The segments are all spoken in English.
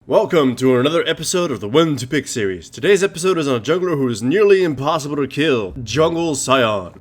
Welcome to another episode of the When to Pick series. Today's episode is on a jungler who is nearly impossible to kill, Jungle Sion.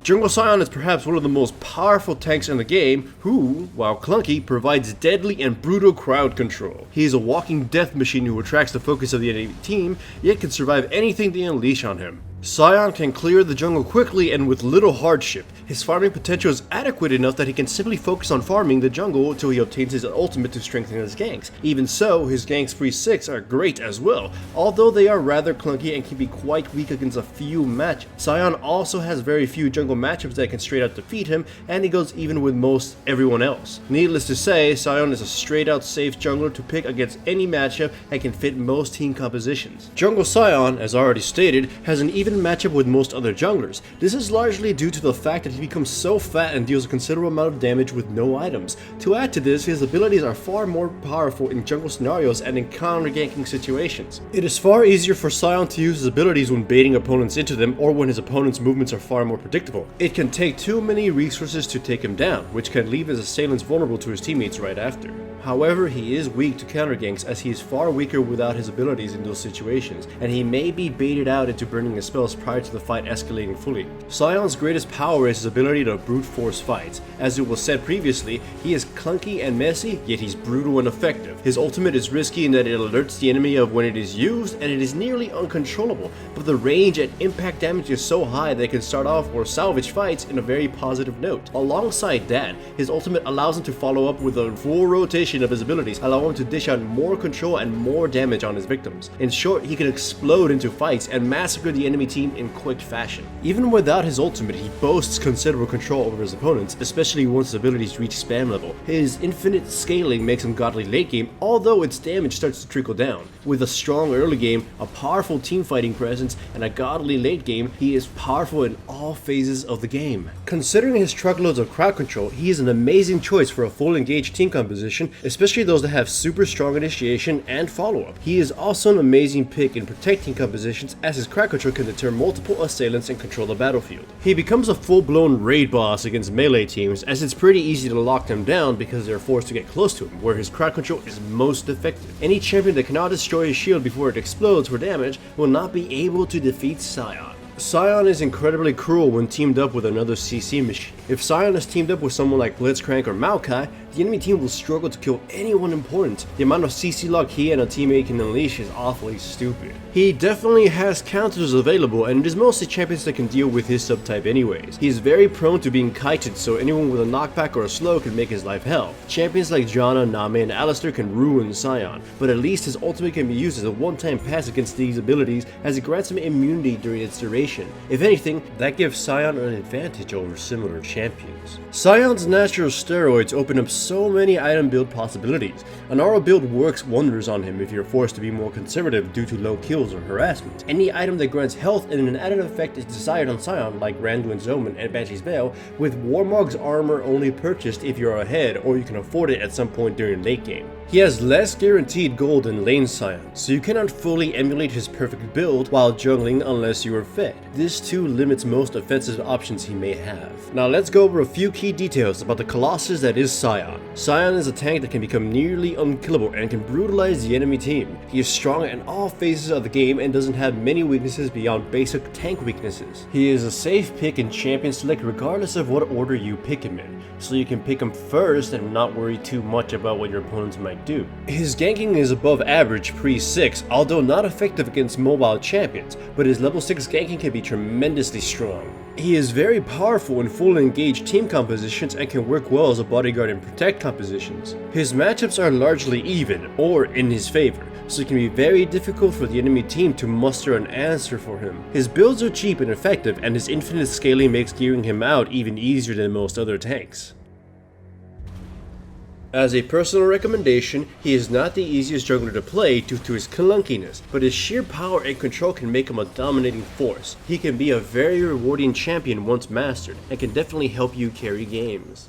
Jungle Sion is perhaps one of the most powerful tanks in the game who, while clunky, provides deadly and brutal crowd control. He is a walking death machine who attracts the focus of the enemy team, yet can survive anything they unleash on him. Sion can clear the jungle quickly and with little hardship. His farming potential is adequate enough that he can simply focus on farming the jungle until he obtains his ultimate to strengthen his ganks. Even so, his ganks free 6 are great as well, although they are rather clunky and can be quite weak against a few matchups. Sion also has very few jungle matchups that can straight out defeat him, and he goes even with most everyone else. Needless to say, Sion is a straight out safe jungler to pick against any matchup and can fit most team compositions. Jungle Sion, as already stated, has an even matchup with most other junglers. This is largely due to the fact that he becomes so fat and deals a considerable amount of damage with no items. To add to this, his abilities are far more powerful in jungle scenarios and in counter-ganking situations. It is far easier for Sion to use his abilities when baiting opponents into them or when his opponent's movements are far more predictable. It can take too many resources to take him down, which can leave his assailants vulnerable to his teammates right after. However, he is weak to counter-ganks as he is far weaker without his abilities in those situations, and he may be baited out into burning his spells prior to the fight escalating fully. Sion's greatest power is his ability to brute force fights. As it was said previously, he is clunky and messy, yet he's brutal and effective. His ultimate is risky in that it alerts the enemy of when it is used, and it is nearly uncontrollable, but the range and impact damage is so high that it can start off or salvage fights in a very positive note. Alongside that, his ultimate allows him to follow up with a full rotation of his abilities, allowing him to dish out more control and more damage on his victims. In short, he can explode into fights and massacre the enemy team in quick fashion. Even without his ultimate, he boasts considerable control over his opponents, especially once his abilities reach spam level. His infinite scaling makes him godly late game, although its damage starts to trickle down. With a strong early game, a powerful team fighting presence, and a godly late game, he is powerful in all phases of the game. Considering his truckloads of crowd control, he is an amazing choice for a full engaged team composition, especially those that have super strong initiation and follow-up. He is also an amazing pick in protecting compositions as his crowd control can deter multiple assailants and control the battlefield. He becomes a full-blown raid boss against melee teams as it's pretty easy to lock them down because they're forced to get close to him, where his crowd control is most effective. Any champion that cannot destroy his shield before it explodes for damage will not be able to defeat Sion. Sion is incredibly cruel when teamed up with another CC machine. If Sion is teamed up with someone like Blitzcrank or Maokai, the enemy team will struggle to kill anyone important. The amount of CC luck he and a teammate can unleash is awfully stupid. He definitely has counters available, and it is mostly champions that can deal with his subtype anyways. He is very prone to being kited, so anyone with a knockback or a slow can make his life hell. Champions like Janna, Nami, and Alistar can ruin Sion, but at least his ultimate can be used as a one-time pass against these abilities as it grants him immunity during its duration. If anything, that gives Sion an advantage over similar champions. Sion's natural steroids open up so many item build possibilities. An aura build works wonders on him if you're forced to be more conservative due to low kills or harassment. Any item that grants health and an added effect is desired on Sion, like Randuin's Omen and Banshee's Veil, with Warmog's armor only purchased if you're ahead or you can afford it at some point during late game. He has less guaranteed gold than lane Sion, so you cannot fully emulate his perfect build while jungling unless you are fed. This too limits most offensive options he may have. Now let's go over a few key details about the colossus that is Sion. Sion is a tank that can become nearly unkillable and can brutalize the enemy team. He is strong in all phases of the game and doesn't have many weaknesses beyond basic tank weaknesses. He is a safe pick in champion select regardless of what order you pick him in, so you can pick him first and not worry too much about what your opponents might do. His ganking is above average pre-6, although not effective against mobile champions, but his level 6 ganking can be tremendously strong. He is very powerful in full engaged team compositions and can work well as a bodyguard in protect compositions. His matchups are largely even, or in his favor, so it can be very difficult for the enemy team to muster an answer for him. His builds are cheap and effective, and his infinite scaling makes gearing him out even easier than most other tanks. As a personal recommendation, he is not the easiest jungler to play due to his clunkiness, but his sheer power and control can make him a dominating force. He can be a very rewarding champion once mastered, and can definitely help you carry games.